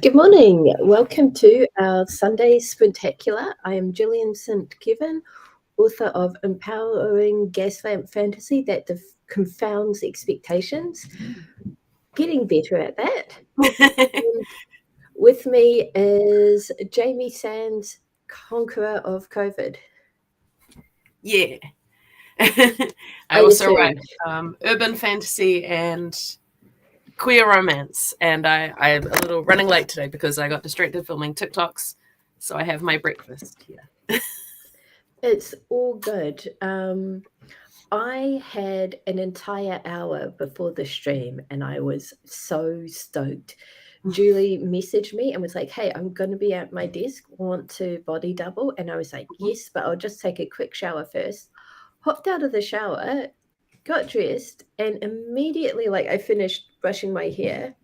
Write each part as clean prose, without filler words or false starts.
Good morning. Welcome to our Sunday Sprintacular. I am Gillian St, Kevern, author of Empowering Gas Lamp Fantasy that confounds expectations. Getting better at that. And with me is Jamie Sands, conqueror of COVID. Yeah. I also write urban fantasy and queer romance, and I'm a little running late today because I got distracted filming TikToks, so I have my breakfast here. It's all good. I had an entire hour before the stream and I was so stoked. Julie messaged me and was like, hey, I'm going to be at my desk. Want to body double? And I was like, yes, but I'll just take a quick shower first. Hopped out of the shower, got dressed, and immediately, I finished brushing my hair,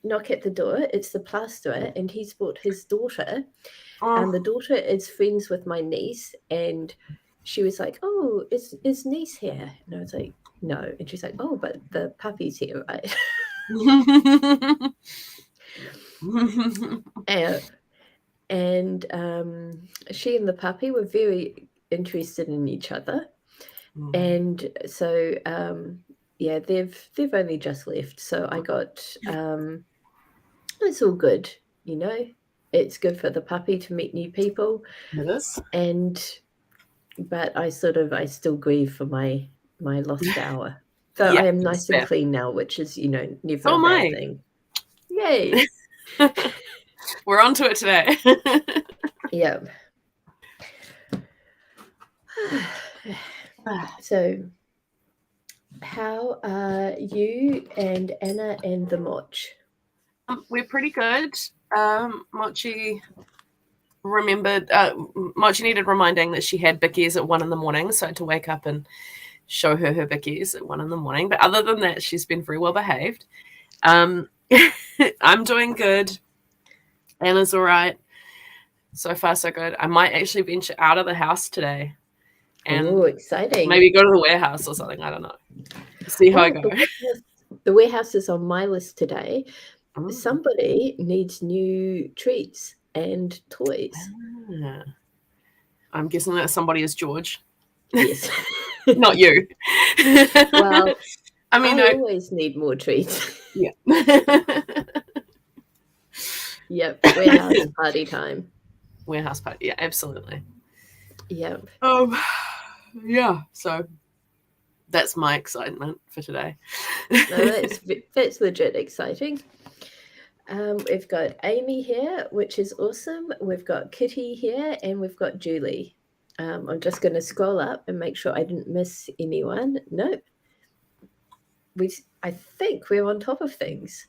knock at the door. It's the plasterer, and he's brought his daughter. And the daughter is friends with my niece, and she was like, oh, is niece here? And I was like, no. And she's like, oh, but the puppy's here, right? and she and the puppy were very interested in each other. And so, they've only just left. So I got, it's all good, you know. It's good for the puppy to meet new people. It is. But I still grieve for my lost hour. Though I am nice and clean now, which is, never a bad thing. Yay. We're on to it today. Yeah. So, how are you and Anna and the Moch? We're pretty good. Mochi remembered. Mochi needed reminding that she had bickies at 1 a.m, so I had to wake up and show her bickies at 1 a.m. But other than that, she's been very well behaved. I'm doing good. Anna's all right. So far, so good. I might actually venture out of the house today. And exciting. Maybe go to the warehouse or something. I don't know. See how I go. The warehouse is on my list today. Somebody needs new treats and toys. I'm guessing that somebody is George. Yes. Not you. Well, I always need more treats. Yeah. Yep. Warehouse party time. Warehouse party. Yeah, absolutely. Yep. Yeah. So that's my excitement for today. No, that's legit exciting. We've got Amy here, which is awesome. We've got Kitty here, and we've got Julie. I'm just going to scroll up and make sure I didn't miss anyone. Nope. I think we're on top of things.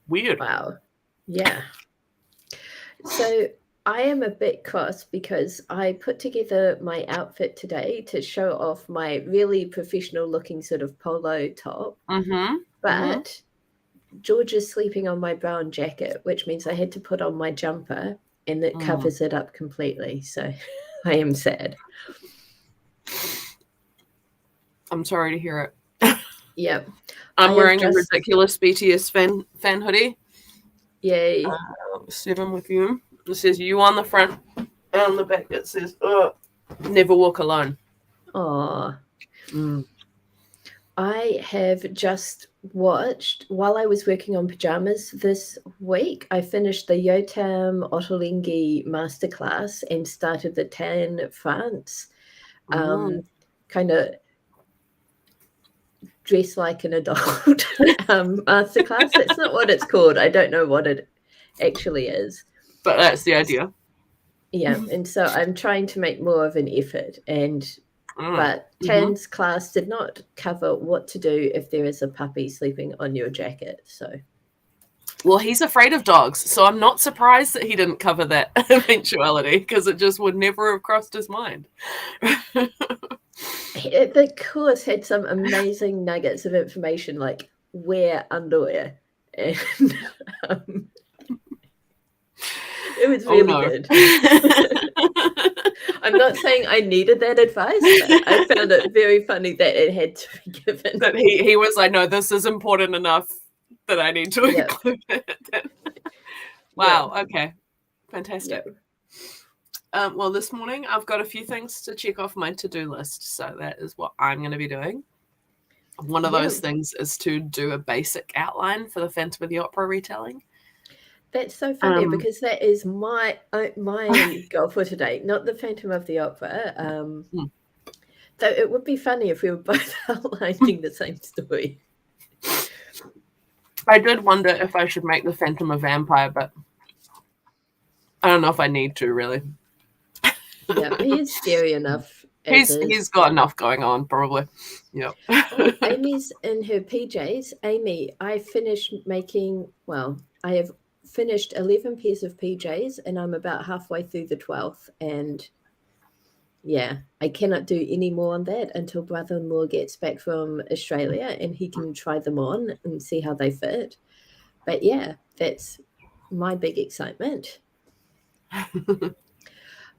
Weird. Wow. Yeah. So I am a bit cross because I put together my outfit today to show off my really professional looking sort of polo top. But George is sleeping on my brown jacket, which means I had to put on my jumper and it covers it up completely. So I am sad. I'm sorry to hear it. Yep. I'm wearing a ridiculous BTS fan hoodie. Yay. 7 with you. It says you on the front, and on the back it says, never walk alone. Aww. I have just watched, while I was working on pajamas this week, I finished the Yotam Ottolenghi masterclass and started the Tan France kind of dress like an adult masterclass. That's not what it's called. I don't know what it actually is. But that's the idea. Yeah, and so I'm trying to make more of an effort. But Tan's class did not cover what to do if there is a puppy sleeping on your jacket. So, well, he's afraid of dogs, so I'm not surprised that he didn't cover that eventuality because it just would never have crossed his mind. The course had some amazing nuggets of information, like wear underwear, and it was really good. I'm not saying I needed that advice, but I found it very funny that it had to be given. That he was like, no, this is important enough. that I need to include it. Wow. Okay. Fantastic. Well, this morning I've got a few things to check off my to-do list, so that is what I'm going to be doing. One of those things is to do a basic outline for the Phantom of the Opera retelling. That's so funny because that is my goal for today, not the Phantom of the Opera. Though it would be funny if we were both outlining the same story. I did wonder if I should make the Phantom a vampire, but I don't know if I need to, really. Yeah, he is scary enough. He's got enough going on, probably. Yeah. Oh, Amy's in her PJs. Amy, I have finished 11 pairs of PJs, and I'm about halfway through the 12th. And yeah, I cannot do any more on that until brother-in-law gets back from Australia and he can try them on and see how they fit. But yeah, that's my big excitement.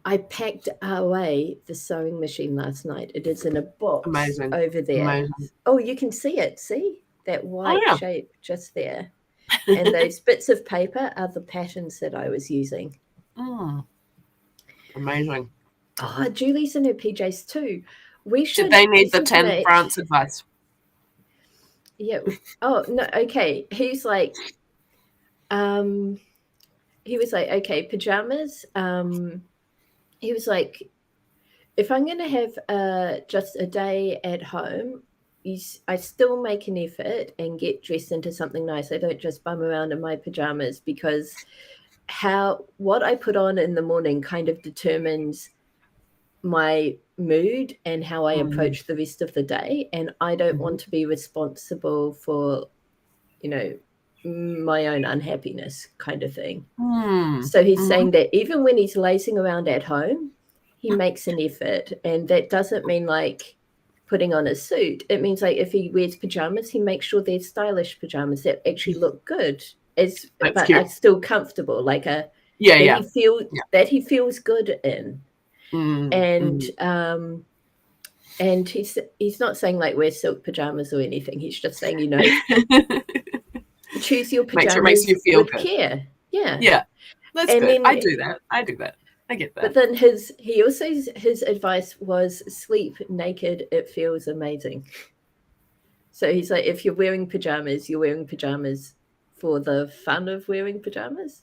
I packed away the sewing machine last night. It is in a box over there. Amazing. Oh, you can see it. See that white shape just there. And those bits of paper are the patterns that I was using. Amazing. Oh, Julie's in her PJs too. Did they need the 10 France advice? Yeah. Oh, no. Okay. He's like, he was like, okay, pajamas. He was like, if I'm going to have just a day at home, I still make an effort and get dressed into something nice. I don't just bum around in my pajamas because what I put on in the morning kind of determines my mood and how I approach the rest of the day. And I don't want to be responsible for, my own unhappiness kind of thing. So he's saying that even when he's lazing around at home, he makes an effort. And that doesn't mean like putting on a suit. It means like if he wears pajamas, he makes sure they're stylish pajamas that actually look good, but are still comfortable, like that he feels good in. And he's not saying like wear silk pajamas or anything. He's just saying, choose your pajamas makes you feel with good. Care. Yeah. Yeah. That's good. Then, I do that. I get that. But then his advice was sleep naked. It feels amazing. So he's like, if you're wearing pajamas, you're wearing pajamas for the fun of wearing pajamas.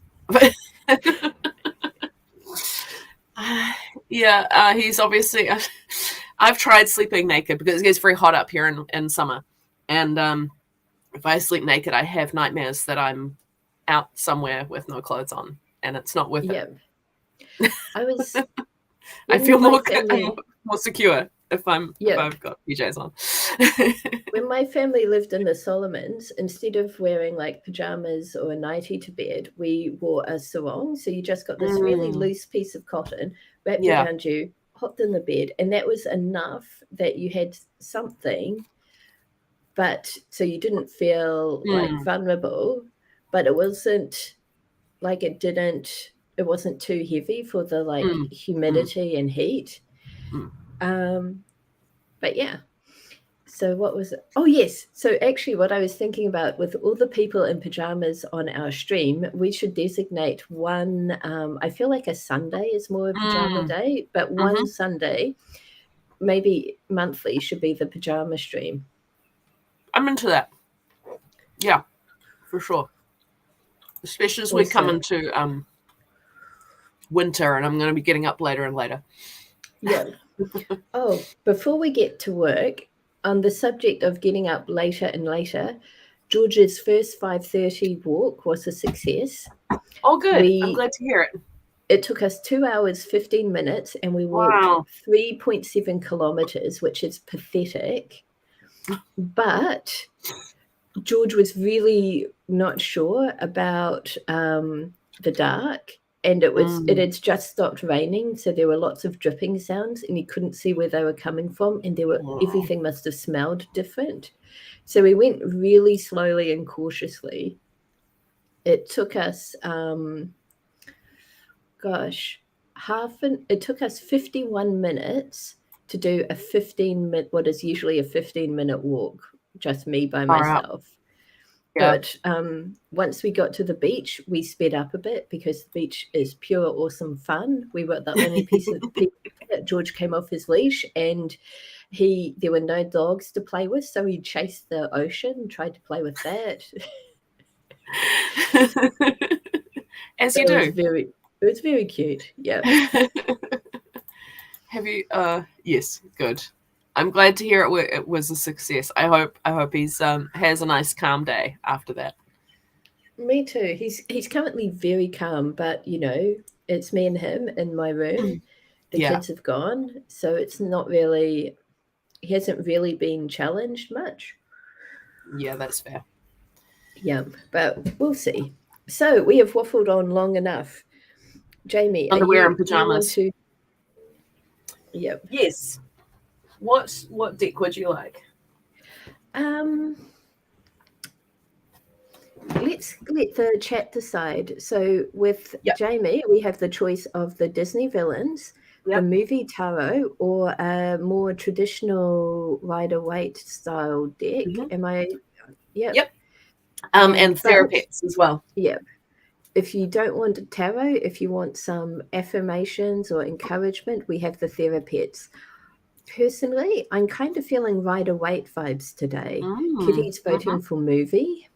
He's obviously. I've tried sleeping naked because it gets very hot up here in summer, and if I sleep naked, I have nightmares that I'm out somewhere with no clothes on, and it's not worth it. I feel more secure if I've got PJs on. When my family lived in the Solomons, instead of wearing like pajamas or a nightie to bed, we wore a sarong. So you just got this really loose piece of cotton wrapped around you, hopped in the bed, and that was enough that you had something. But so you didn't feel like vulnerable, but it wasn't like it wasn't too heavy for the like humidity and heat. But yeah. So what was it? Oh, yes. So actually what I was thinking about with all the people in pajamas on our stream, we should designate one. I feel like a Sunday is more a pajama day, but one Sunday, maybe monthly, should be the pajama stream. I'm into that. Yeah, for sure. Especially as we come into winter and I'm going to be getting up later and later. Yeah. Oh, before we get to work, on the subject of getting up later and later, George's first 5:30 walk was a success. Oh, good. I'm glad to hear it. It took us 2 hours, 15 minutes, and we walked 3.7 kilometers, which is pathetic. But George was really not sure about the dark, and it had just stopped raining, so there were lots of dripping sounds, and he couldn't see where they were coming from, and everything must have smelled different. So we went really slowly and cautiously. It took us, it took us 51 minutes to do what is usually a 15-minute walk, just me by myself. Yeah. But once we got to the beach, we sped up a bit because the beach is pure awesome fun. We were the only piece of people that George came off his leash, and there were no dogs to play with, so he chased the ocean, tried to play with that. As So you do. it was very cute. Yeah. Have you? Yes, good. I'm glad to hear it was a success. I hope he's has a nice calm day after that. Me too. He's currently very calm, but it's me and him in my room. The Yeah. kids have gone, so it's not really. He hasn't really been challenged much. Yeah, that's fair. Yeah, but we'll see. So we have waffled on long enough. Jamie, Underwear and pajamas. Do you want to? Yep. Yes. What deck would you like? Let's let the chat decide. So with Jamie, we have the choice of the Disney villains, the movie tarot, or a more traditional Rider-Waite style deck. Am I? Yep. And therapists as well. Yep. If you don't want a tarot, if you want some affirmations or encouragement, we have the therapists. Personally, I'm kind of feeling Rider-Waite vibes today. Kitty's voting for movie.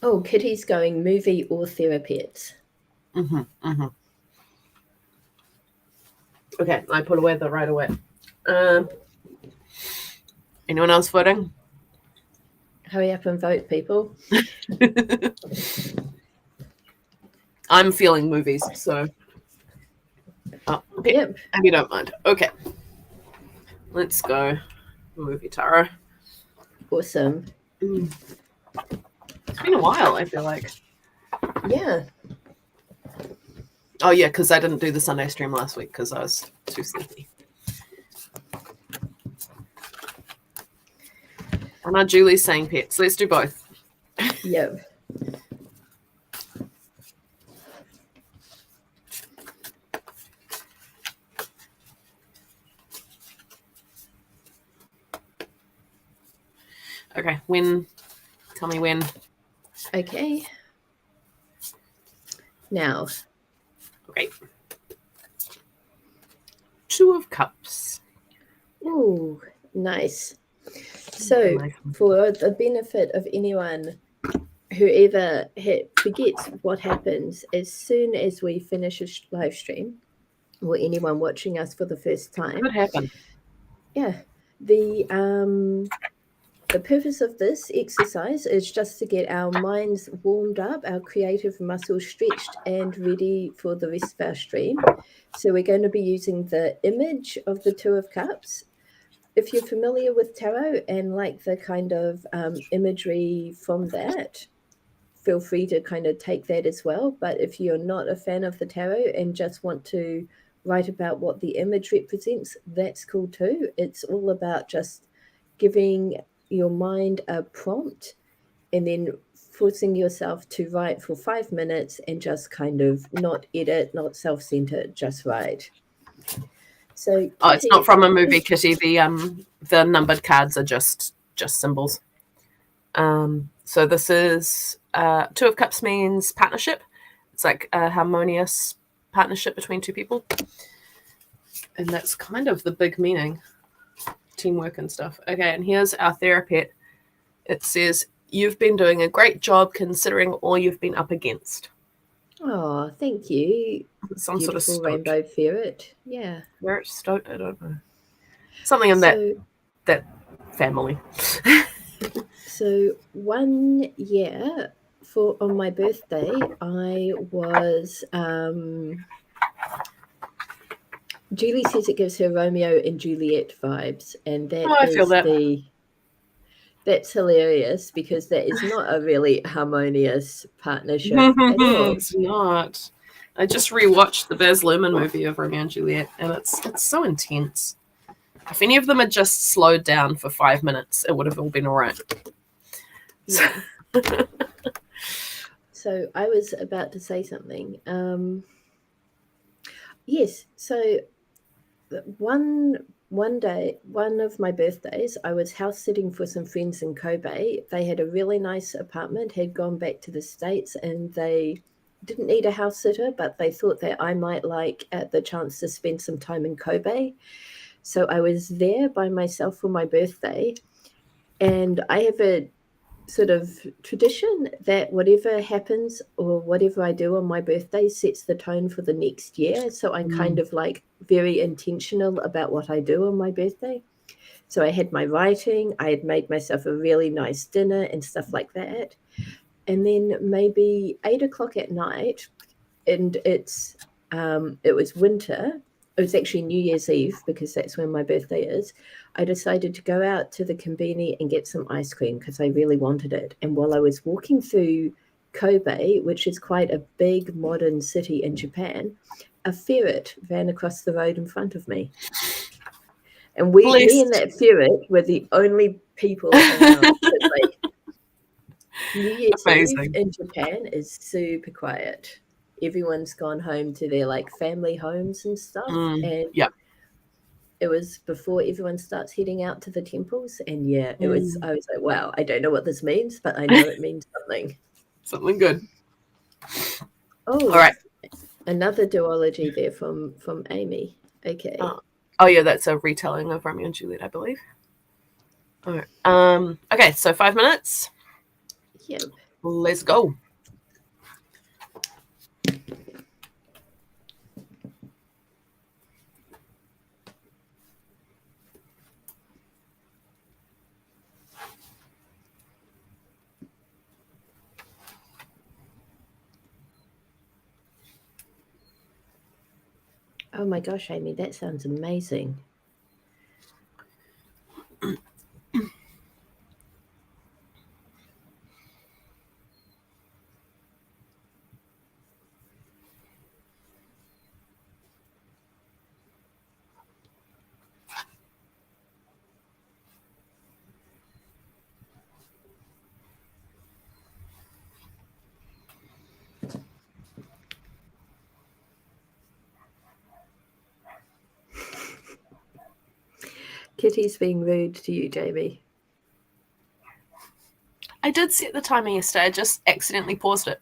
Oh, Kitty's going movie or therapists. Okay, I put away the Rider-Waite. Anyone else voting? Hurry up and vote, people. I'm feeling movies, so. Okay. Yep. If you don't mind. Okay. Let's go. Movie tarot. Awesome. It's been a while, I feel like. Yeah. Oh, yeah, because I didn't do the Sunday stream last week because I was too sleepy. And now Julie's saying pets. Let's do both. Yep. Okay, when? Tell me when. Okay. Now. Okay. Two of Cups. Ooh, nice. So, for the benefit of anyone who ever forgets what happens as soon as we finish a live stream, or anyone watching us for the first time. What happened? Yeah. The purpose of this exercise is just to get our minds warmed up, our creative muscles stretched and ready for the rest of our stream. So we're going to be using the image of the Two of Cups. If you're familiar with tarot and like the kind of imagery from that, feel free to kind of take that as well. But if you're not a fan of the tarot and just want to write about what the image represents, that's cool too. It's all about just giving your mind a prompt and then forcing yourself to write for 5 minutes and just kind of not edit, not self-centered, just write. So Kitty, it's not from a movie, Kitty. The numbered cards are just symbols. So this is Two of Cups means partnership. It's like a harmonious partnership between two people, and that's kind of the big meaning. Teamwork and stuff. Okay, and here's our therapy. It says, "You've been doing a great job considering all you've been up against." Oh, thank you. Some beautiful sort of rainbow ferret. Yeah. Ferret, stoat, I don't know. Something in that family. So 1 year on my birthday, I was Julie says it gives her Romeo and Juliet vibes, and that's hilarious because that is not a really harmonious partnership at all. It's not. I just rewatched the Baz Luhrmann movie of Romeo and Juliet, and it's so intense. If any of them had just slowed down for 5 minutes, it would have all been all right. Yeah. So I was about to say something. Yes. So one one day, one of my birthdays, I was house sitting for some friends in Kobe. They had a really nice apartment, had gone back to the States, and they didn't need a house sitter, but they thought that I might like the chance to spend some time in Kobe. So I was there by myself for my birthday, and I have a sort of tradition that whatever happens or whatever I do on my birthday sets the tone for the next year. So I'm kind of like very intentional about what I do on my birthday. So I had my writing, I had made myself a really nice dinner and stuff like that. And then maybe 8 o'clock at night, and it was winter. It was actually New Year's Eve because that's when my birthday is. I decided to go out to the conveni and get some ice cream because I really wanted it. And while I was walking through Kobe, which is quite a big modern city in Japan, a ferret ran across the road in front of me. And me and that ferret were the only people around. It's like New Year's Eve in Japan is super quiet. Everyone's gone home to their like family homes and stuff. And it was before everyone starts heading out to the temples. And yeah, I was like, wow, I don't know what this means, but I know it means something. Something good. Oh, all right. Another duology there from Amy. Okay. Oh yeah, that's a retelling of Romeo and Juliet, I believe. All right. Okay, so 5 minutes. Yep. Let's go. Oh my gosh, Amy, that sounds amazing. Kitty's being rude to you, Jamie. I did set the timer yesterday. I just accidentally paused it.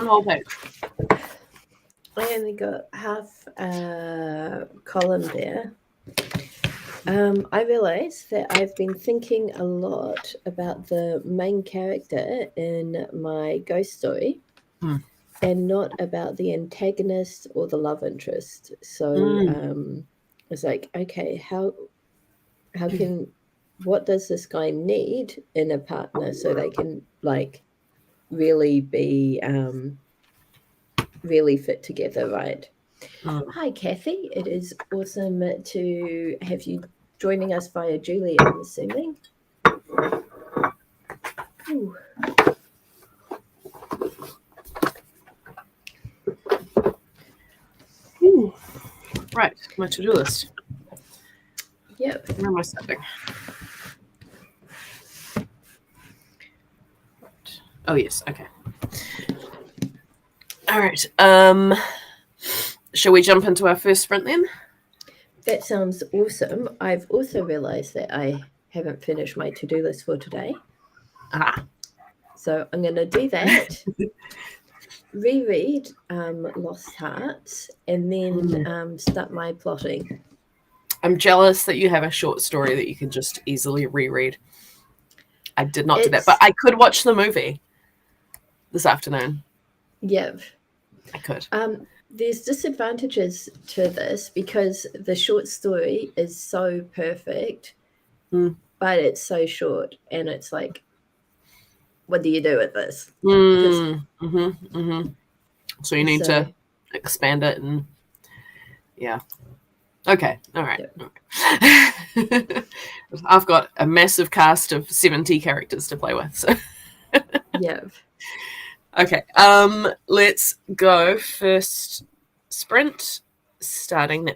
One whole page. I only got half a column there. I realised that I've been thinking a lot about the main character in my ghost story and not about the antagonist or the love interest. So it's like, okay, how can, what does this guy need in a partner so they can like really be really fit together, right? Hi, Kathy. It is awesome to have you joining us via Julie, I'm assuming. Ooh. Ooh. Right, my to-do list. Yep. Where am I stepping? Oh, yes, okay. All right. Shall we jump into our first sprint then? That sounds awesome. I've also realised that I haven't finished my to-do list for today. So I'm going to do that, reread Lost Hearts, and then start my plotting. I'm jealous that you have a short story that you can just easily reread. I did not do that, but I could watch the movie this afternoon. Yep. I could. There's disadvantages to this because the short story is so perfect, but it's so short, and it's like, what do you do with this? So you need to expand it, and okay, all right. Yep. I've got a massive cast of 70 characters to play with, so yeah. Okay, let's go. First sprint, starting now.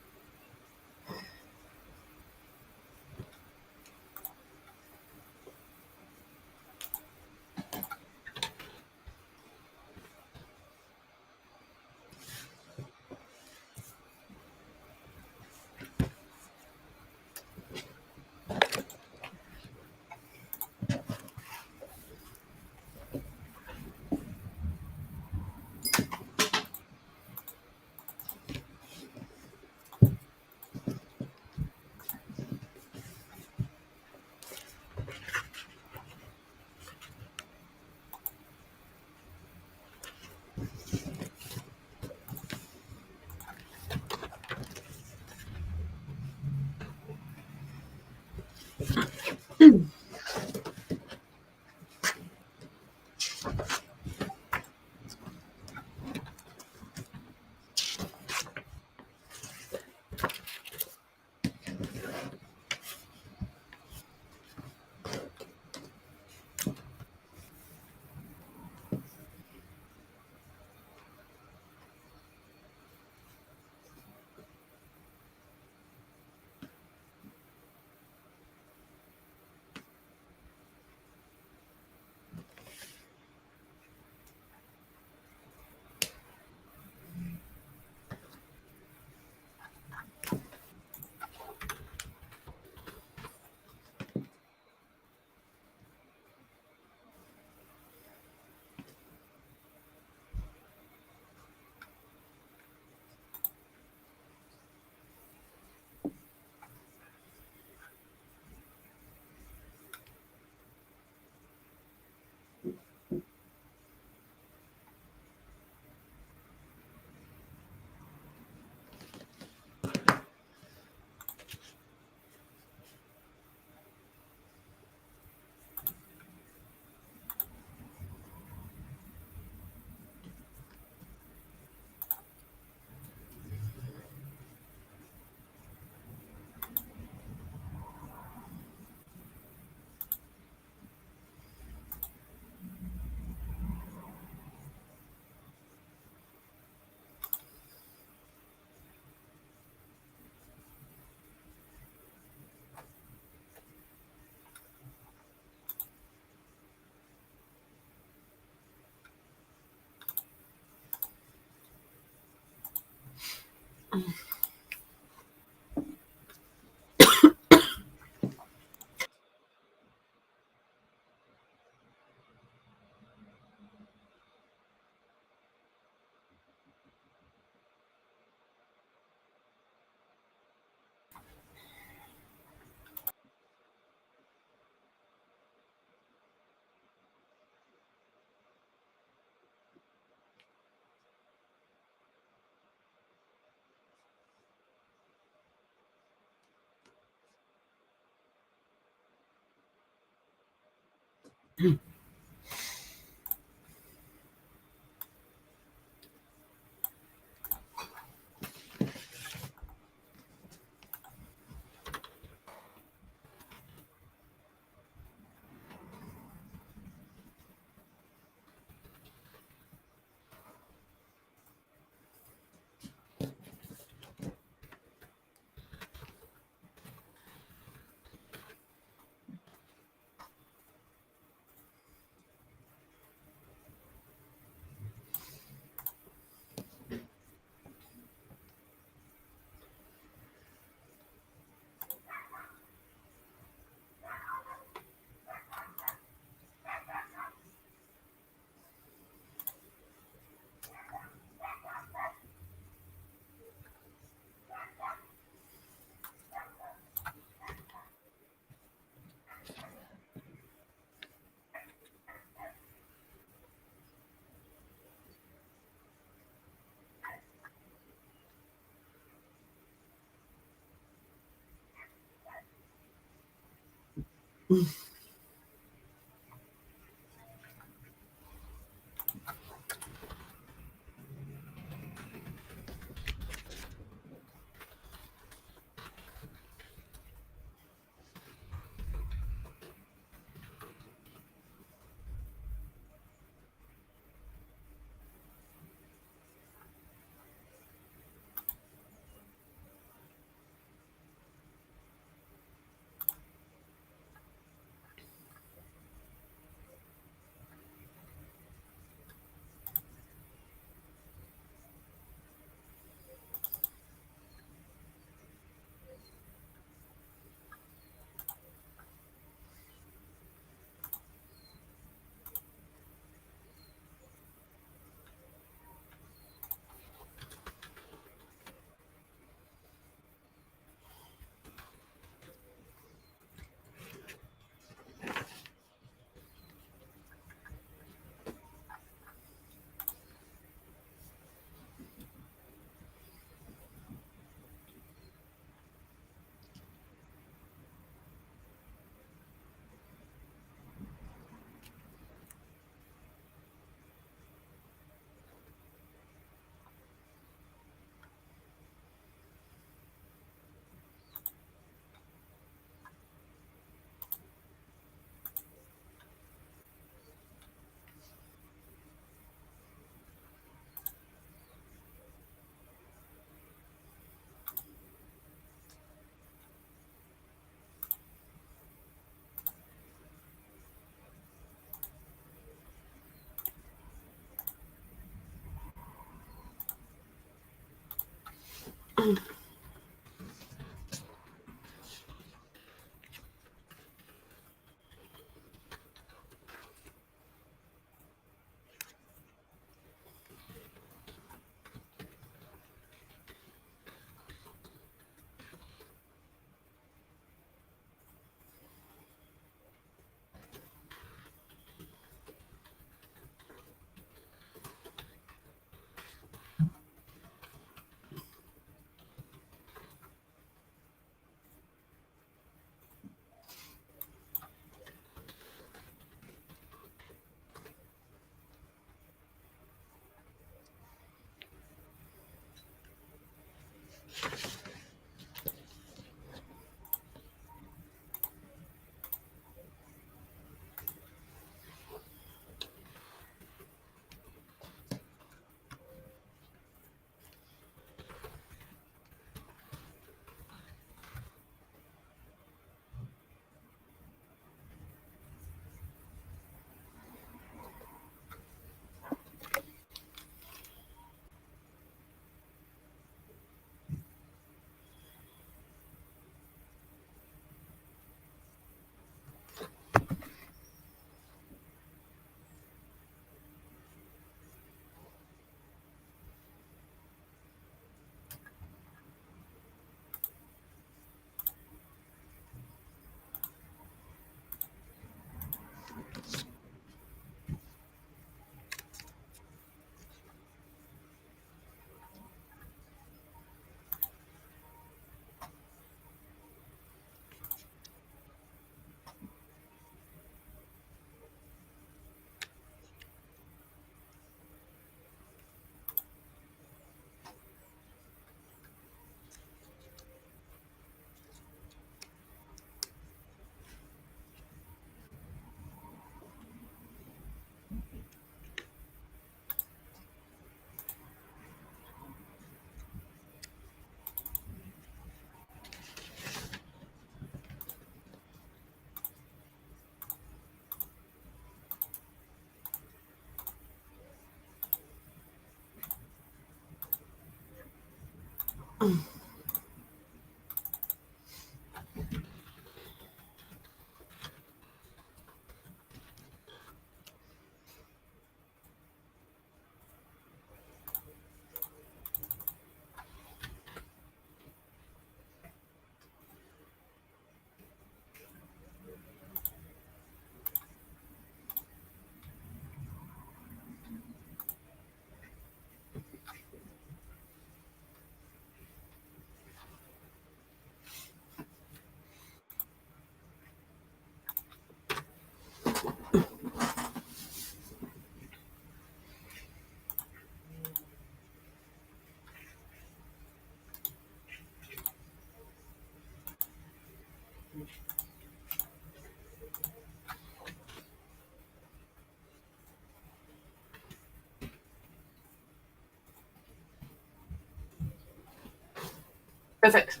Perfect.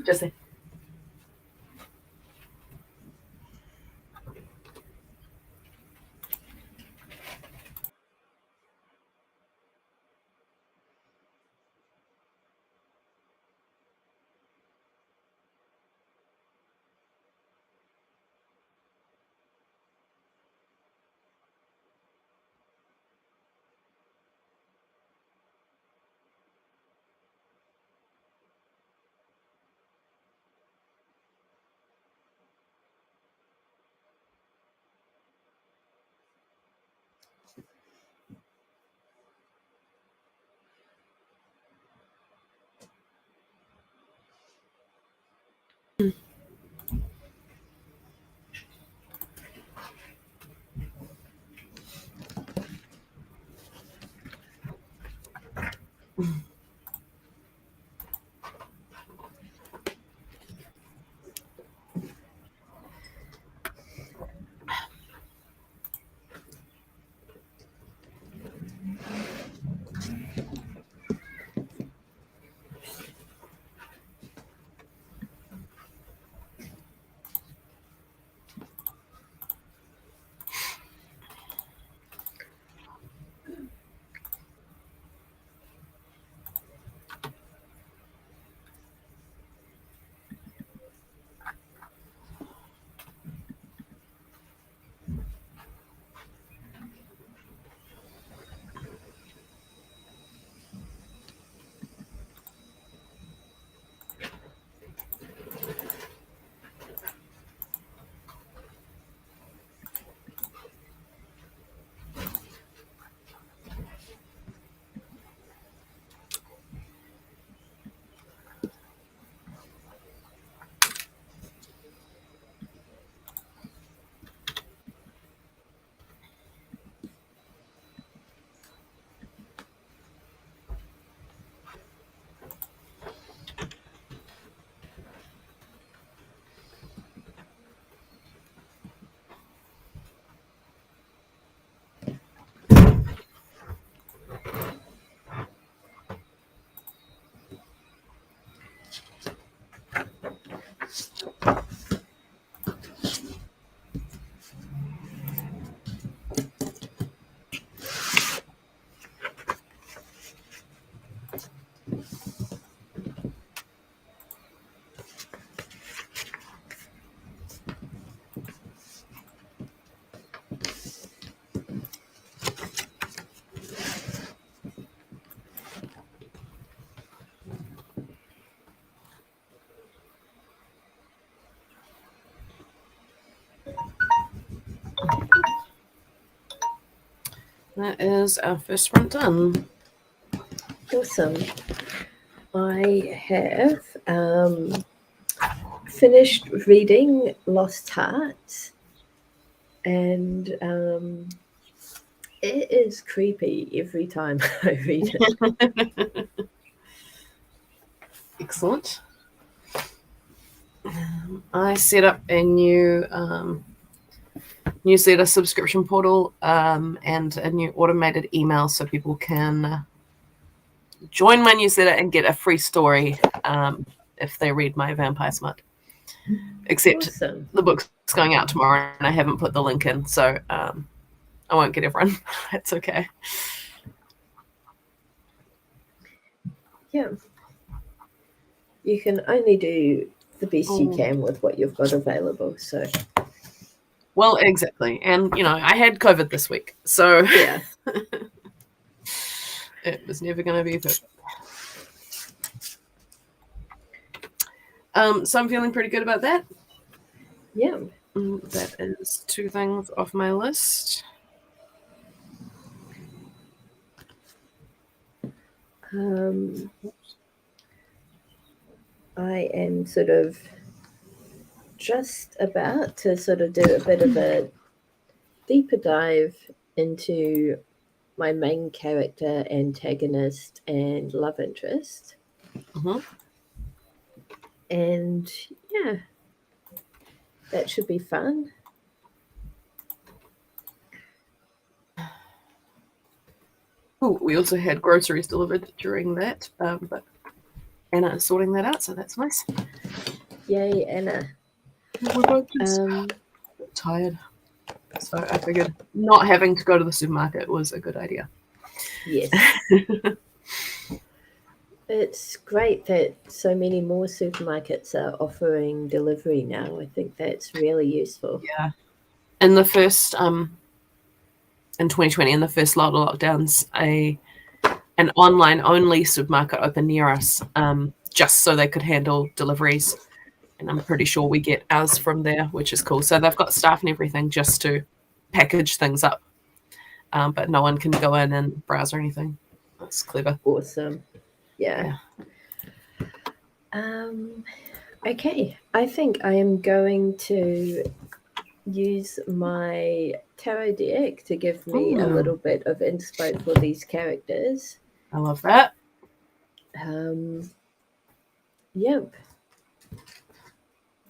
Jesse. That is our first sprint done. Awesome. I have finished reading Lost Heart, and it is creepy every time I read it. Excellent. I set up a new newsletter subscription portal and a new automated email so people can join my newsletter and get a free story if they read my Vampire Smut. Except Awesome. the book's going out tomorrow and I haven't put the link in, so I won't get everyone. It's okay. Yeah. You can only do the best you Oh. can with what you've got available. So, Well, exactly. And, I had COVID this week, so yeah. it was never going to be perfect. So I'm feeling pretty good about that. Yeah. That is 2 things off my list. I am sort of just about to sort of do a bit of a deeper dive into my main character, antagonist, and love interest. Mm-hmm. And yeah, that should be fun. Oh, we also had groceries delivered during that, but Anna is sorting that out, so that's nice. Yay, Anna. We're both just tired, so I figured not having to go to the supermarket was a good idea. Yes. It's great that so many more supermarkets are offering delivery now. I think that's really useful. Yeah. In the first in 2020, in the first lot of lockdowns, an online only supermarket opened near us, just so they could handle deliveries. And I'm pretty sure we get ours from there, which is cool. So they've got staff and everything just to package things up, but no one can go in and browse or anything. That's clever. Awesome. Yeah. Okay. I think I am going to use my tarot deck to give me a little bit of inspo for these characters. I love that. Yep.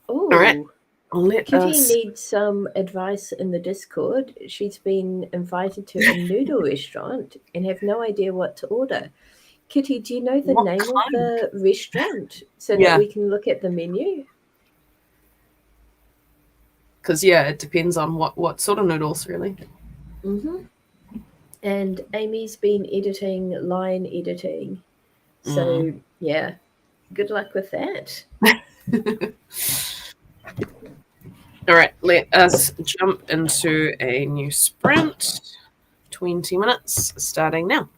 Oh, all right. Kitty needs some advice in the Discord. She's been invited to a noodle restaurant and have no idea what to order. Kitty, do you know the name of the restaurant so that we can look at the menu? Because, it depends on what sort of noodles, really. Mm-hmm. And Amy's been line editing. So, yeah, good luck with that. All right, let us jump into a new sprint. 20 minutes, starting now.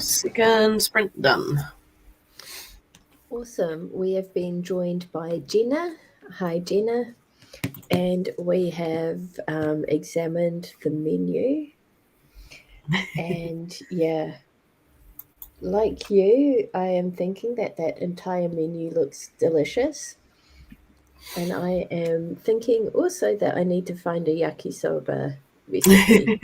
Second sprint done. Awesome. We have been joined by Jenna. Hi, Jenna. And we have examined the menu. And yeah, like you, I am thinking that that entire menu looks delicious. And I am thinking also that I need to find a yakisoba recipe.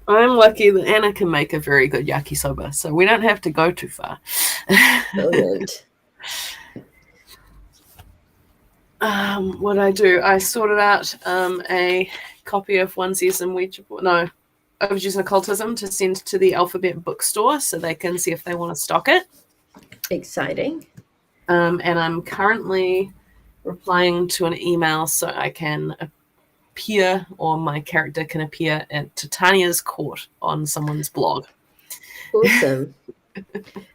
I'm lucky that Anna can make a very good yakisoba, so we don't have to go too far. Brilliant. What I do, I sorted out a copy of Onesies and Ouija Board, no, Overages and Occultism to send to the Alphabet bookstore so they can see if they want to stock it. Exciting. And I'm currently replying to an email so I can appear, or my character can appear at Titania's court on someone's blog. Awesome.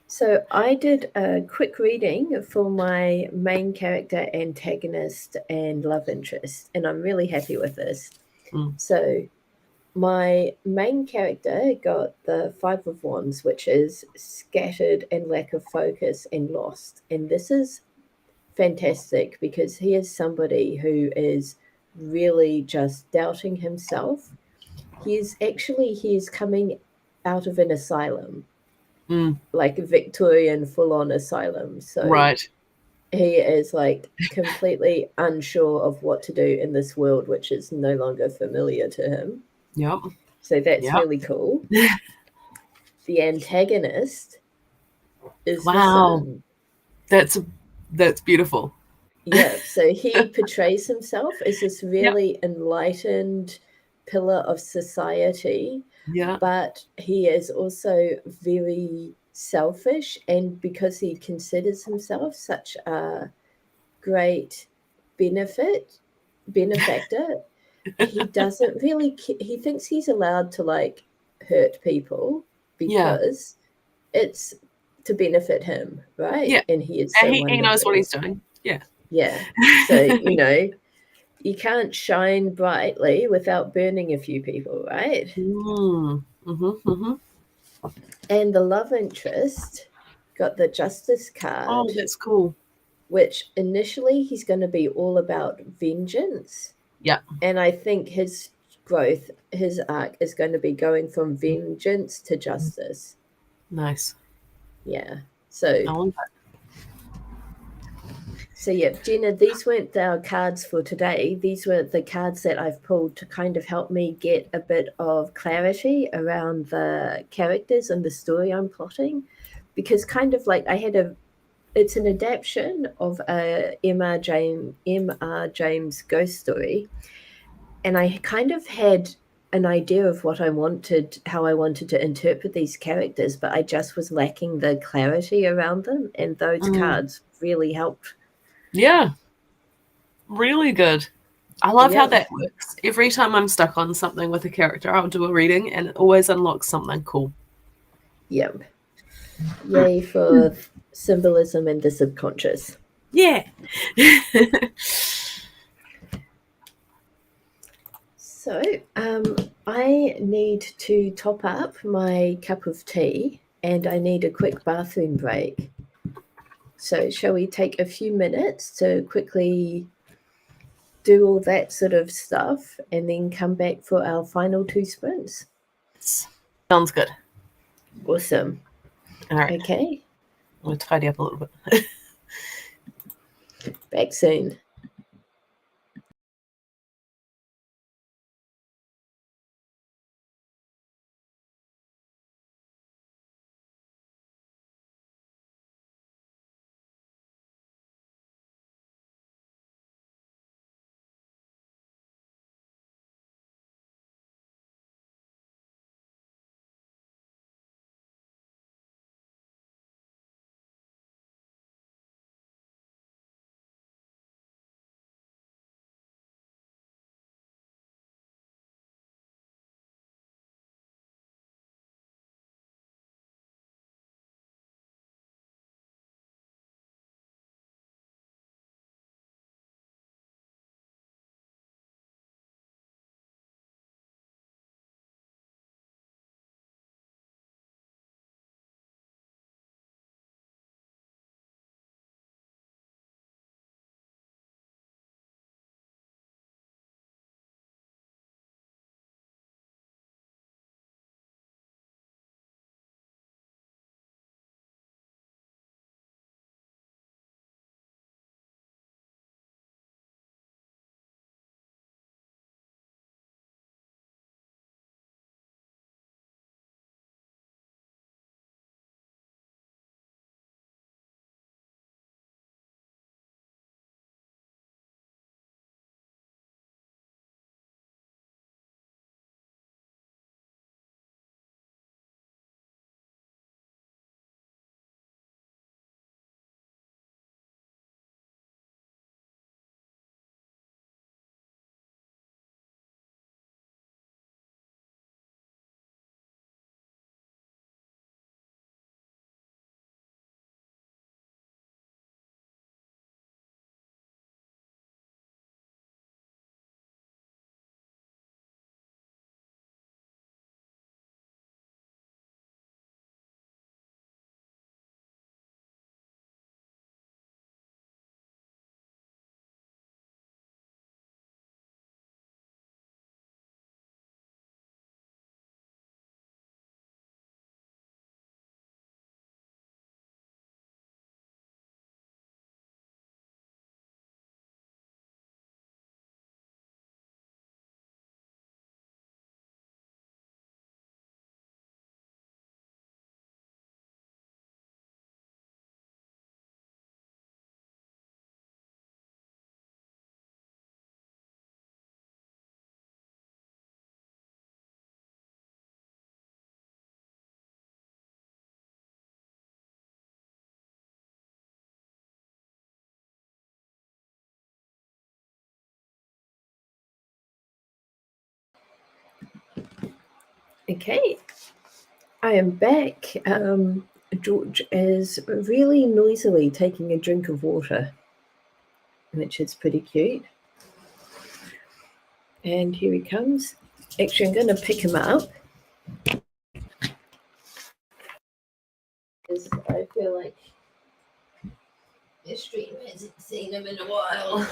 So I did a quick reading for my main character, antagonist, and love interest, and I'm really happy with this. So my main character got the Five of Wands, which is scattered and lack of focus and lost. And this is fantastic because he is somebody who is really just doubting himself. He's coming out of an asylum, like a Victorian full-on asylum. So right. He is like completely unsure of what to do in this world, which is no longer familiar to him. Yep. So that's really cool. The antagonist is wow. That's beautiful. Yeah. So he portrays himself as this really enlightened pillar of society. Yeah. But he is also very selfish, and because he considers himself such a great benefactor, he doesn't really he thinks he's allowed to like hurt people because it's to benefit him, right? Yeah. And he is he knows what he's doing. Yeah. So you can't shine brightly without burning a few people, right? And the love interest got the Justice card. Oh, that's cool. Which initially he's going to be all about vengeance. Yeah. And I think his growth, his arc is going to be going from vengeance to justice. Nice. Yeah. So yeah, Jenna, these weren't our cards for today. These were the cards that I've pulled to kind of help me get a bit of clarity around the characters and the story I'm plotting. Because kind of like it's an adaptation of a M.R. James ghost story. And I kind of had an idea of how I wanted to interpret these characters, but I just was lacking the clarity around them. And those cards really helped. Yeah. Really good. I love how that works. Every time I'm stuck on something with a character, I'll do a reading and it always unlocks something cool. Yep. Yay for symbolism and the subconscious. Yeah. So, I need to top up my cup of tea and I need a quick bathroom break. So, shall we take a few minutes to quickly do all that sort of stuff and then come back for our final 2 sprints? Sounds good. Awesome. All right. Okay, We'll tidy up a little bit. back soon. Okay, I am back. George is really noisily taking a drink of water, which is pretty cute. And here he comes. Actually, I'm going to pick him up because I feel like the stream hasn't seen him in a while.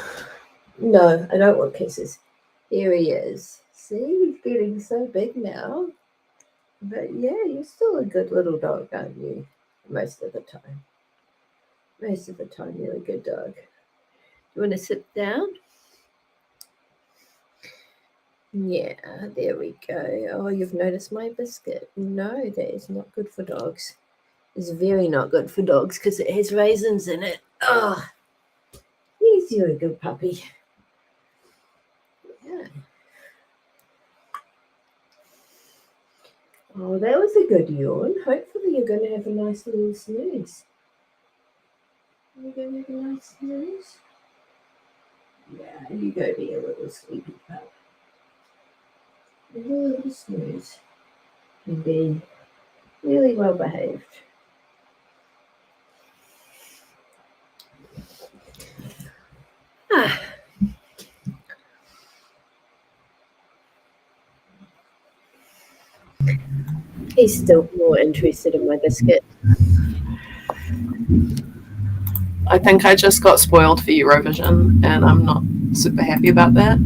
No, I don't want kisses. Here he is. See, he's getting so big now. But yeah, you're still a good little dog, aren't you? Most of the time. Most of the time, you're a good dog. You want to sit down? Yeah, there we go. Oh, you've noticed my biscuit. No, that is not good for dogs. It's very not good for dogs because it has raisins in it. Oh, yes, you're a good puppy. Yeah. Oh, that was a good yawn. Hopefully you're going to have a nice little snooze. You're going to have a nice snooze? Yeah, you go be a little sleepy pup. A little snooze. And be really well behaved. Ah. He's still more interested in my biscuit. I think I just got spoiled for Eurovision, and I'm not super happy about that.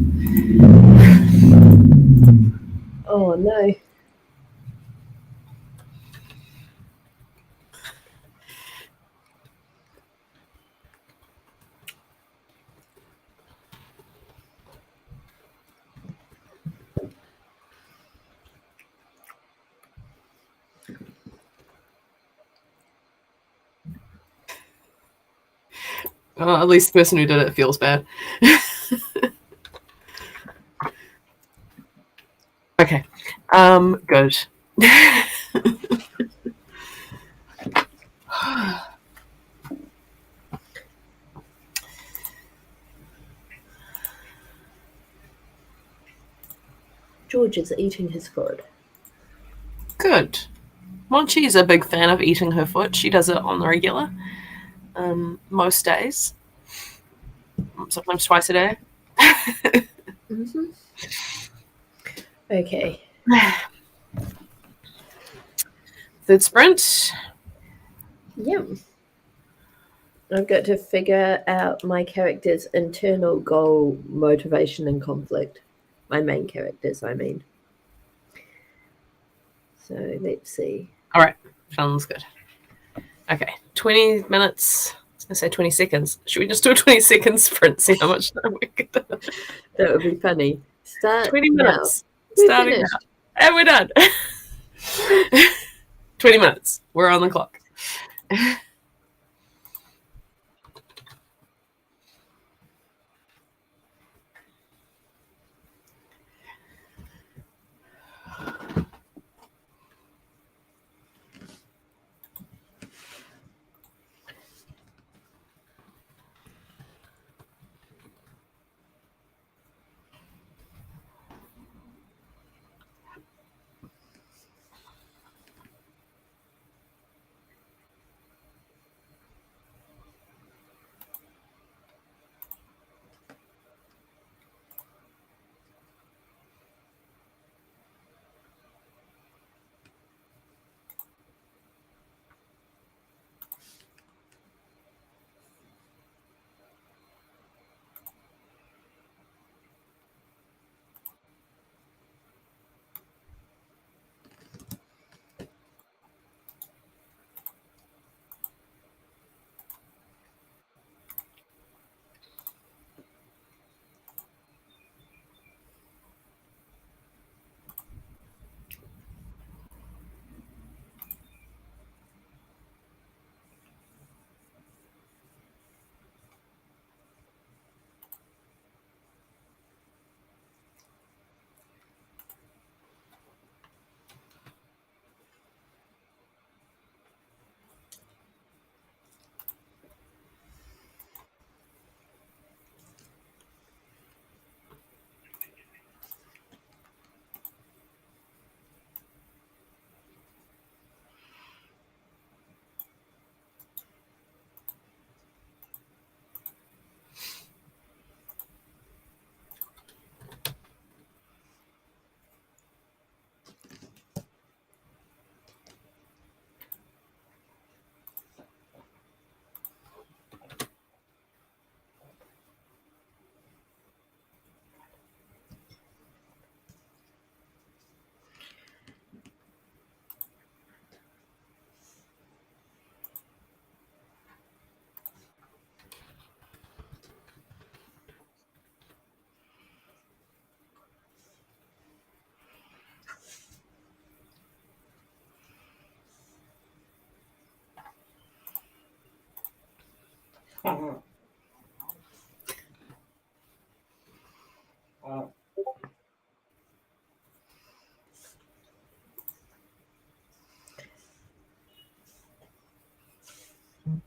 Oh no. At least the person who did it feels bad. Okay. Good. George is eating his food. Good. Monchi is a big fan of eating her foot. She does it on the regular, most days, sometimes twice a day. Mm-hmm. Okay. Third sprint. Yep. I've got to figure out my character's internal goal, motivation, and conflict. My main characters, I mean. So let's see. All right. Sounds good. Okay. 20 minutes. I was going to say 20 seconds. Should we just do a 20-second sprint? See how much time we get. That would be funny. Start 20 minutes. Now. Starting now. And we're done. 20 minutes. We're on the clock.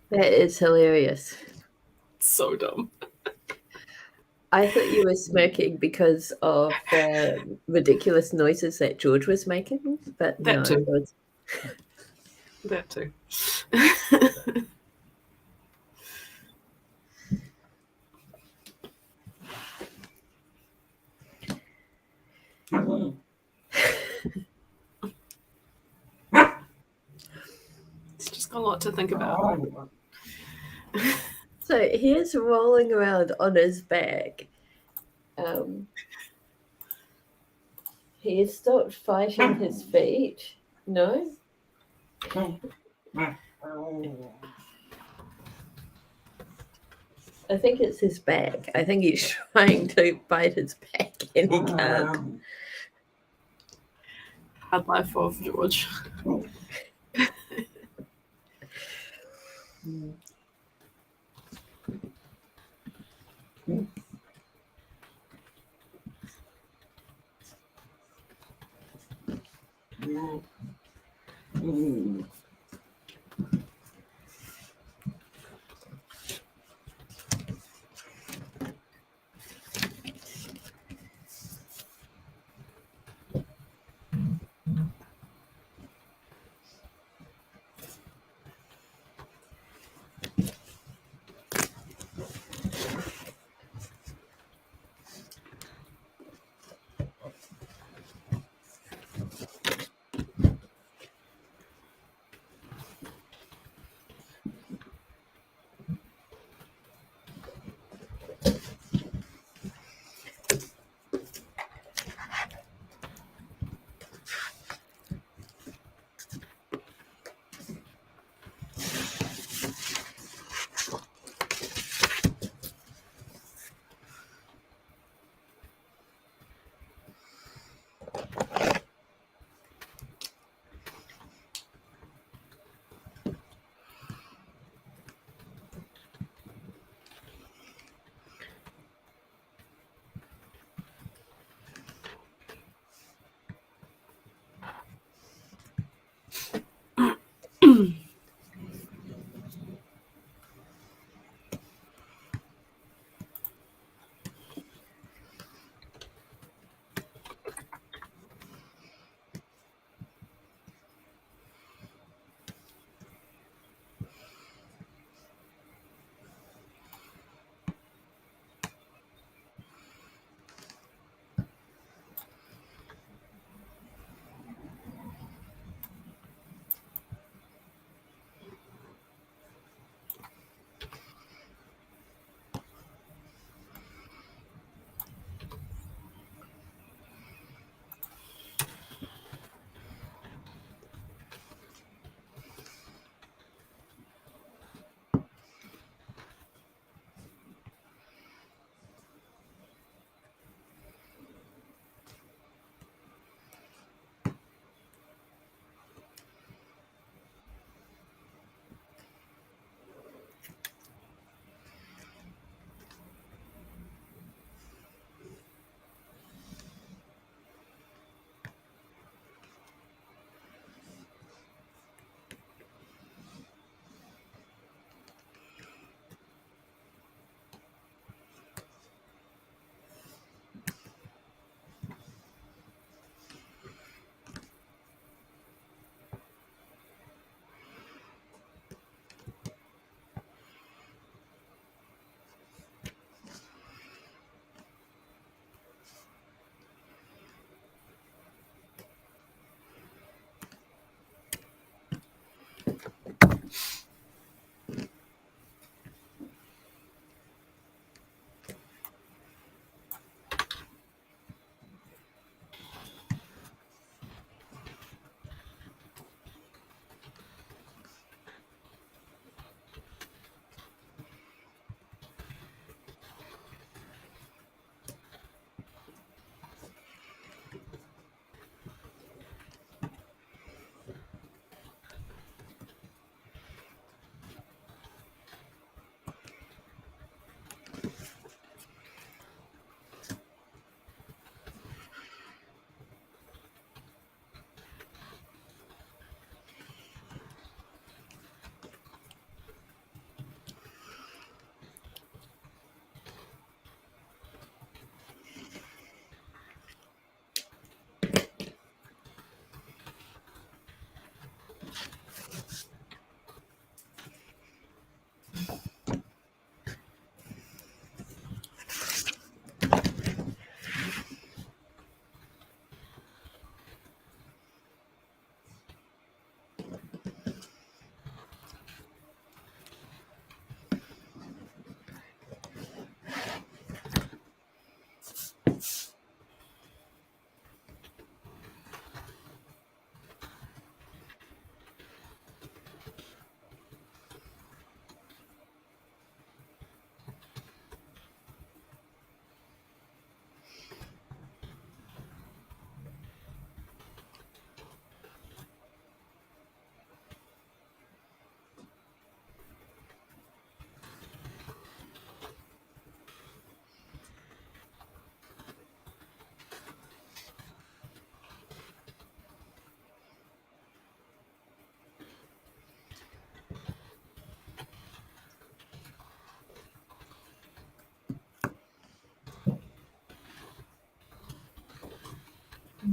That is hilarious. So dumb. I thought you were smirking because of the ridiculous noises that George was making, but That no. too. It was... That too. lot to think about. So he's rolling around on his back. He has stopped fighting his feet. No? I think it's his back. I think he's trying to bite his back and he can't. Hard life of George.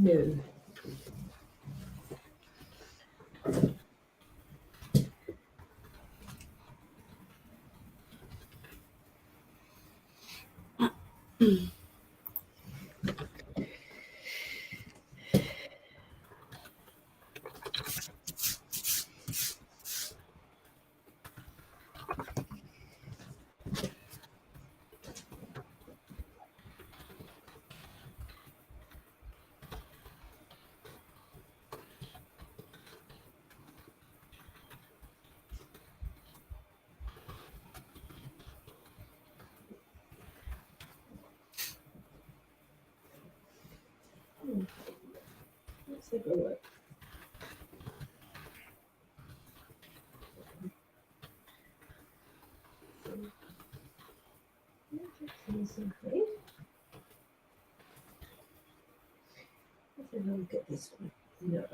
No. Let's have a look. Let's have a look at this one. No.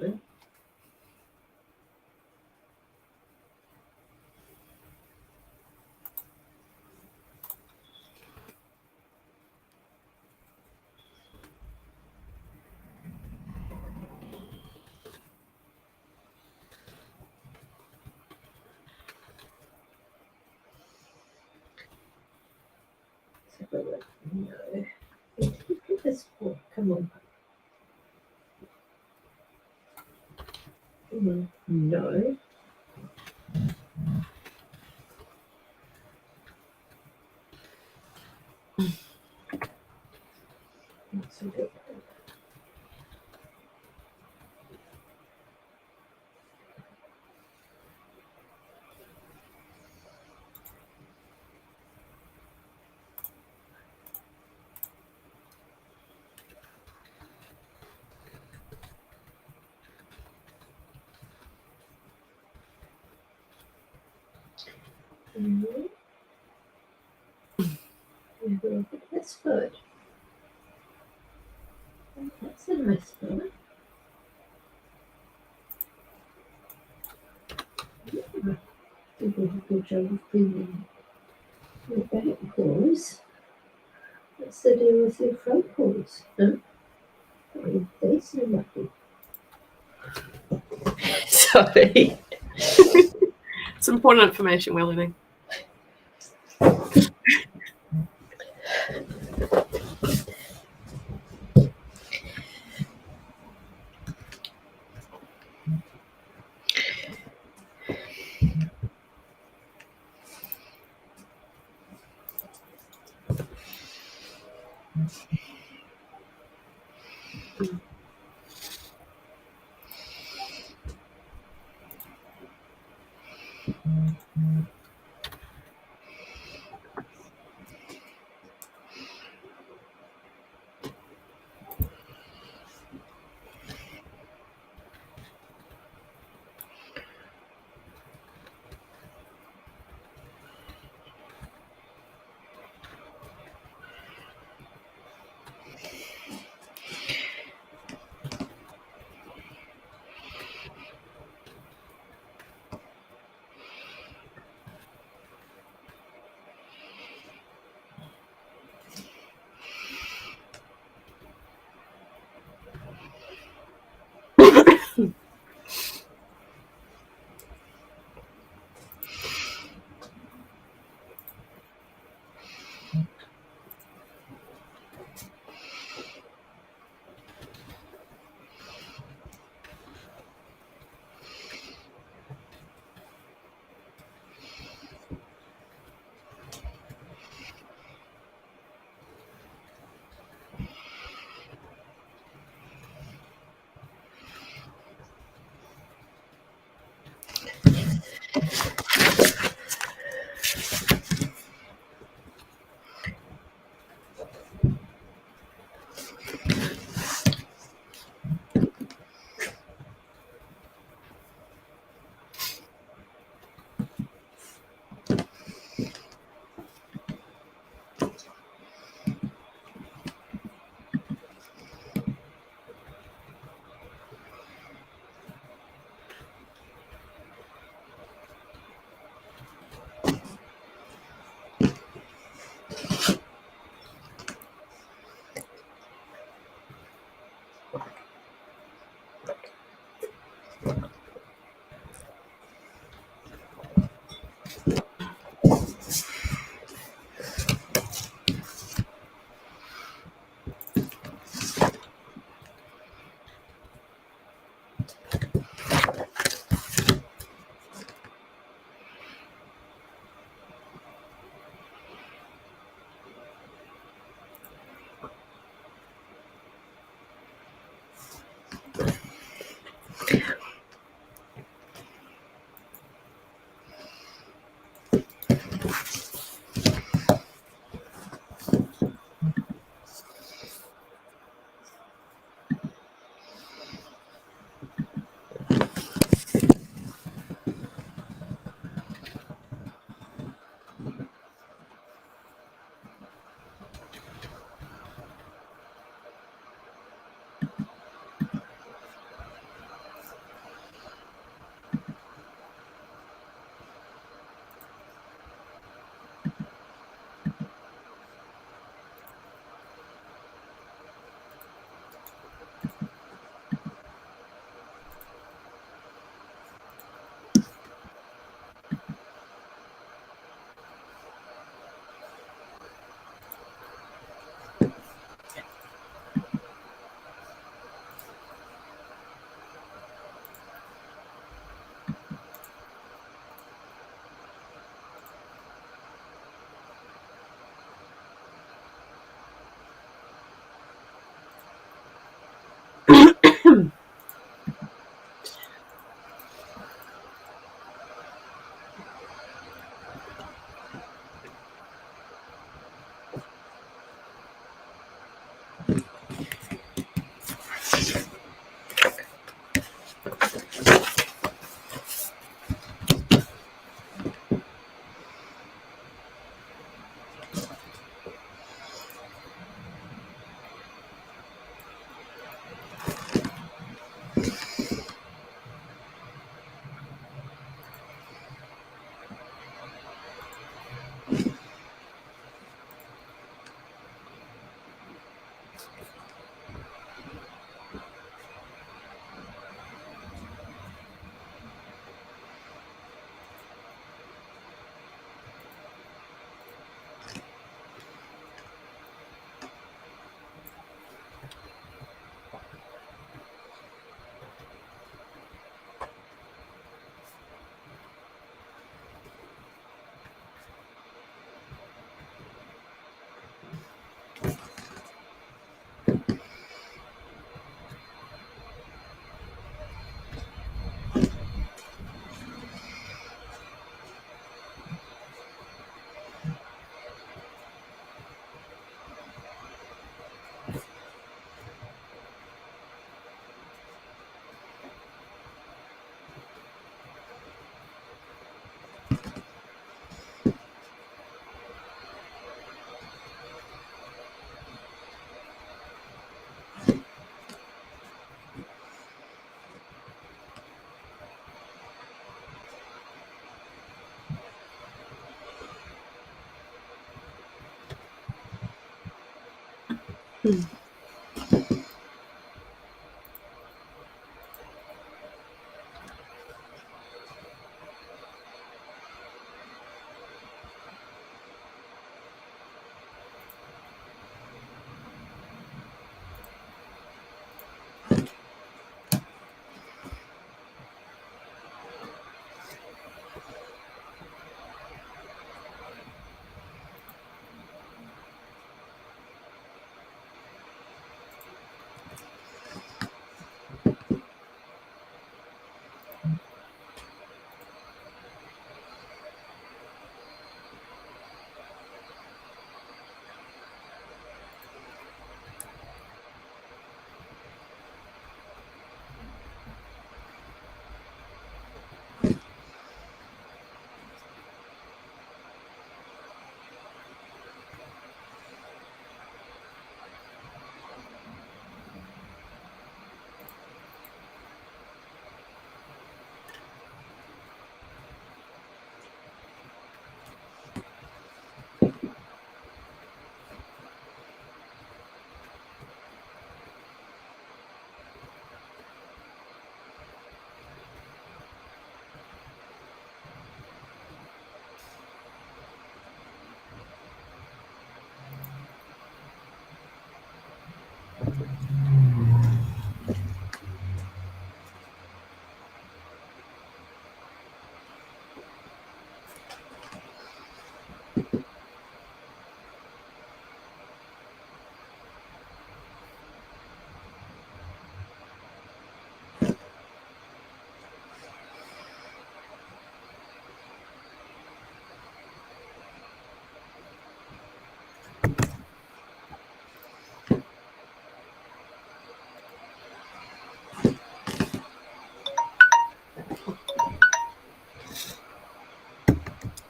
Let's have a look. No. Look at this one. Come on. No. That's a good one. Have a look at this foot. That's a nice foot. Did a good job of bringing your back paws. What's the deal with your front paws? Huh? Oh, they so lucky. Sorry. It's important information we're learning.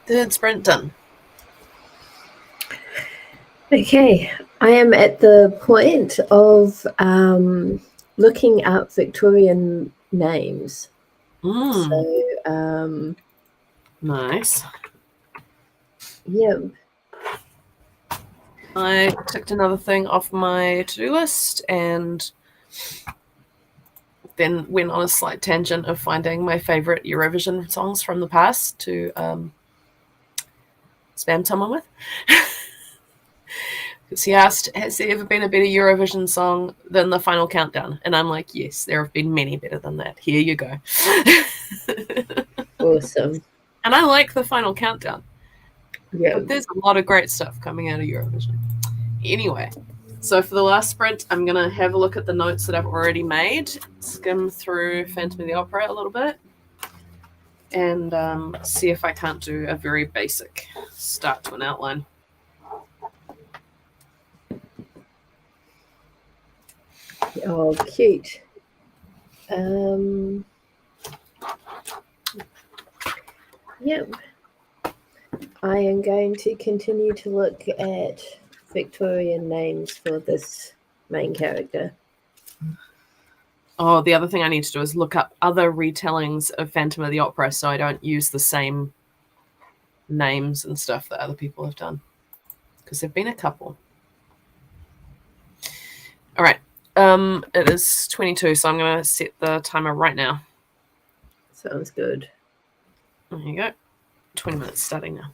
Third sprint done. Okay, I am at the point of looking up Victorian names. So, nice. Yeah. I ticked another thing off my to-do list and then went on a slight tangent of finding my favorite Eurovision songs from the past to spam someone with. Because he asked, has there ever been a better Eurovision song than The Final Countdown? And I'm like, yes, there have been many better than that. Here you go. Awesome. And I like The Final Countdown. Yeah. But there's a lot of great stuff coming out of Eurovision. Anyway, so for the last sprint, I'm going to have a look at the notes that I've already made, skim through Phantom of the Opera a little bit, and see if I can't do a very basic start to an outline. Oh, cute. Yep. I am going to continue to look at Victorian names for this main character. Oh, the other thing I need to do is look up other retellings of Phantom of the Opera so I don't use the same names and stuff that other people have done. Because there have been a couple. All right. It is 22, so I'm going to set the timer right now. Sounds good. There you go. 20 minutes starting now.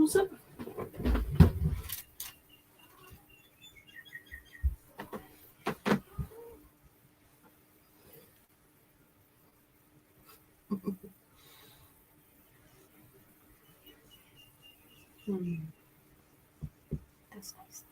Was it? That's nice.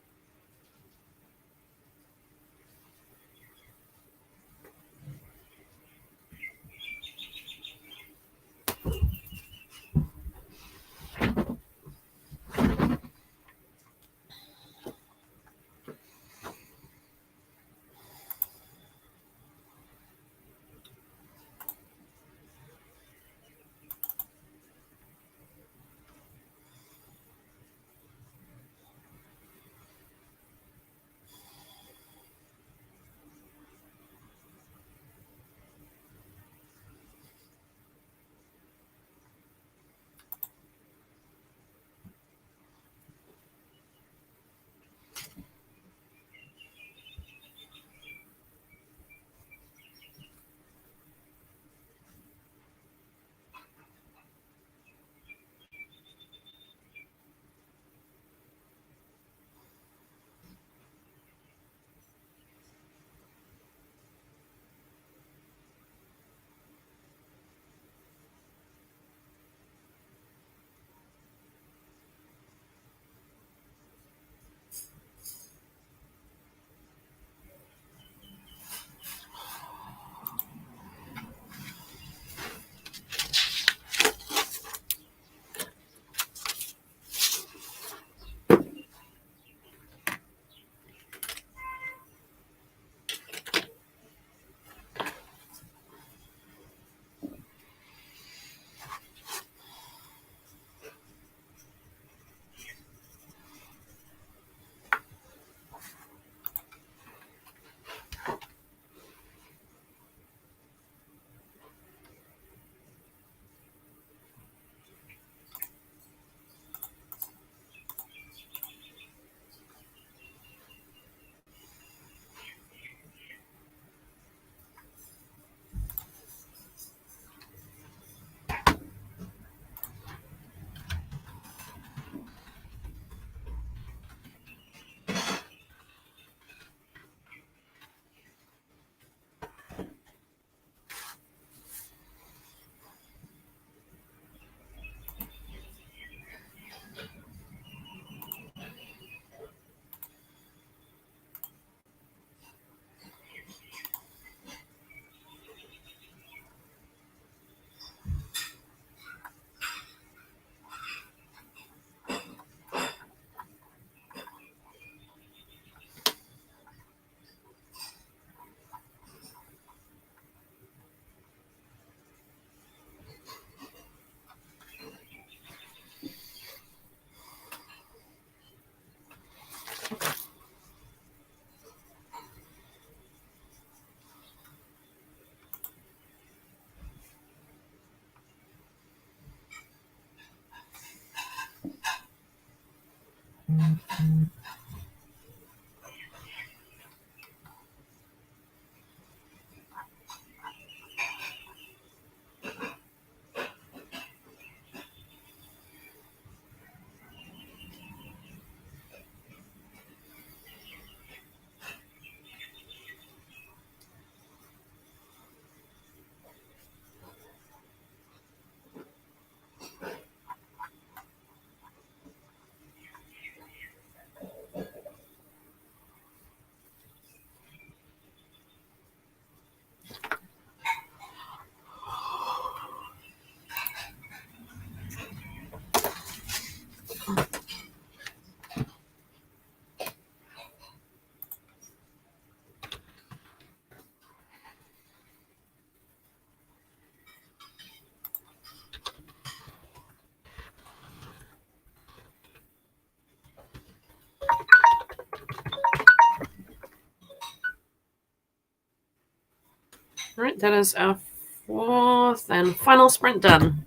All right, that is our fourth and final sprint done.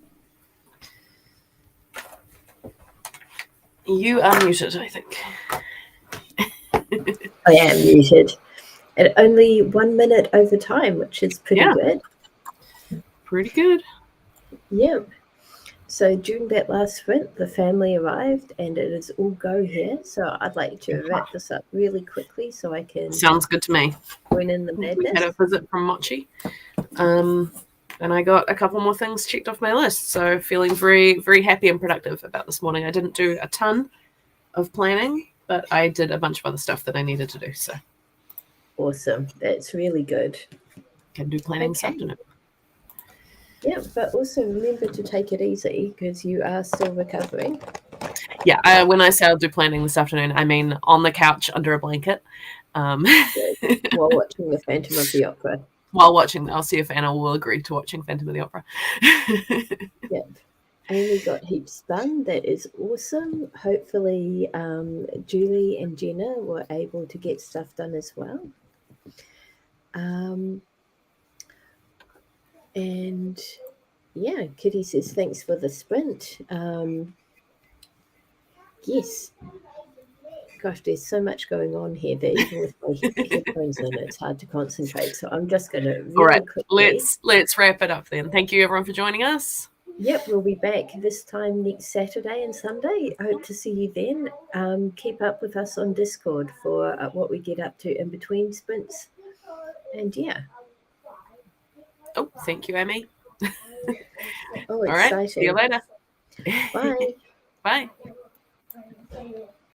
You are muted, I think. I am muted. At only 1 minute over time, which is pretty good. Pretty good. Yep. So during that last sprint, the family arrived and it is all go here. So I'd like to wrap this up really quickly so I can Sounds good to me. join in the We had madness. a visit from Mochi. And I got a couple more things checked off my list. So feeling very, very happy and productive about this morning. I didn't do a ton of planning, but I did a bunch of other stuff that I needed to do. So Awesome. That's really good. can do planning this afternoon. Yeah, but also remember to take it easy because you are still recovering. Yeah, when I say I'll do planning this afternoon, I mean on the couch under a blanket. While watching the Phantom of the Opera. While watching, I'll see if Anna will agree to watching Phantom of the Opera. Yep. Amy got heaps done. That is awesome. Hopefully, Julie and Jenna were able to get stuff done as well. And yeah, Kitty says thanks for the sprint. Yes. Gosh, there's so much going on here that even with my headphones in, it's hard to concentrate. So I'm just going to really All right, quickly. let's wrap it up then. Thank you everyone for joining us. Yep, we'll be back this time next Saturday and Sunday. I hope to see you then. Keep up with us on Discord for what we get up to in between sprints. And yeah. Oh, thank you, Amy. Oh, all exciting. right, see you later. Bye. Bye.